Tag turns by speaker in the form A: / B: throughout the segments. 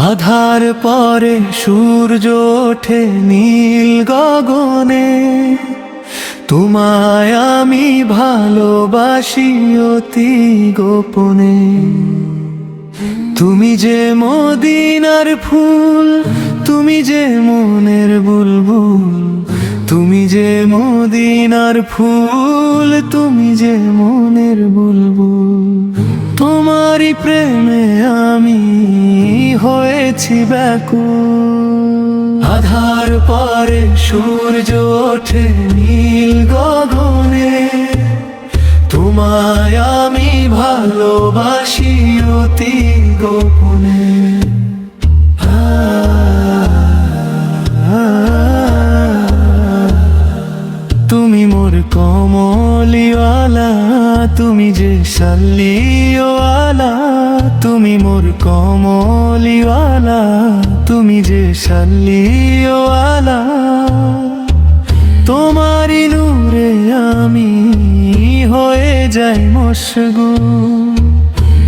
A: আধার পরে সূর্য ওঠে নীল গগনে, তোমায় আমি ভালোবাসি অতি গোপনে। তুমি যে মদিনার ফুল, তুমি যে মনের বুলবুল, তুমি যে মদিনার ফুল, তুমি যে মনের বুলবুল। তোমারই প্রেমে আমি হয়েছি ব্যাকুল। আধার পরে সূর্য ওঠে নীল গগনে, তোমায় আমি ভালোবাসি অতি গোপনে। তুমি মোর কমলিওয়ালা, তুমি যে শাল্লিওয়ালা, তুমি মোর কমলিওয়ালা, তুমি যে শাল্লিওয়ালা। তোমারি নূরে আমি হয়ে যাই মশগুল।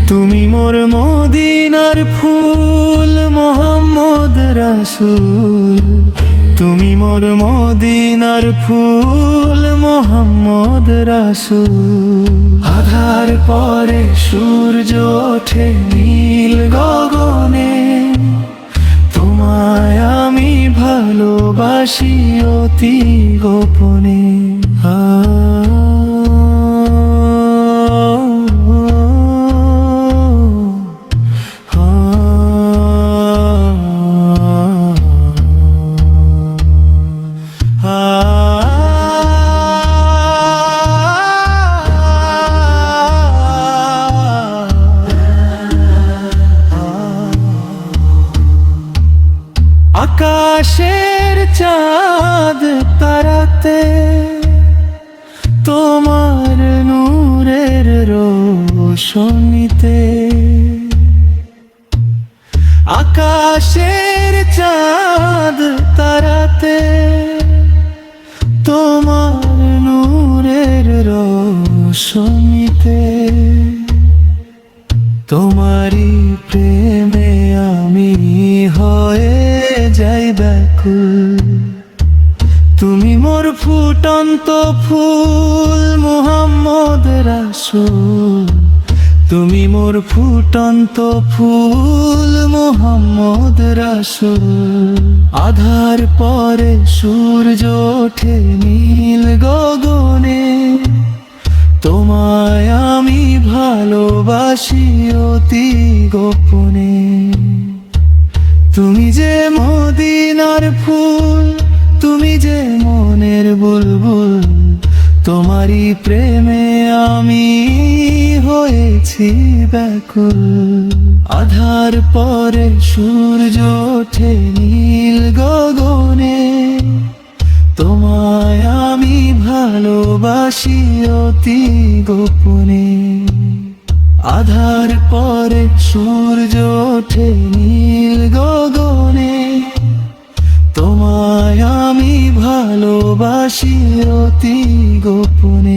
A: তুমি মোর মদিনার ফুল মোহাম্মদ রাসূল, তুমি মোর মদিনার ফুল মোহাম্মদ রাসূল। আধার পরে সূর্য ওঠে নীল গগনে, তোমায় আমি ভালোবাসি অতি গোপনে। আকাশের চাঁদ তারাতে তোমার নূরের রোশনীতে, আকাশের চাঁদ তারাতে তোমার নূরের রোশনীতে। তোমারি প্রেমে আমি হয়ে যাই ব্যাকুল। তুমি মোর ফুটন্ত ফুল মুহাম্মদ রাসূল, তুমি মোর ফুটন্ত ফুল মুহাম্মদ রাসূল। আধার পরে সূর্য ওঠে নীল গগনে, তোমায় আমি ভালোবাসি অতি গোপনে। তুমি যে মদিনার ফুল, তুমি যে মনের বুলবুল, তোমারই প্রেমে আমি হয়েছি ব্যাকুল। আধার পরে সূর্য ওঠে নীল গগনে, তোমায় আমি ভালোবাসি অতি গোপনে। আধার পরে সূর্য ওঠে নীল গগনে, তোমায় আমি ভালোবাসি অতি গোপনে।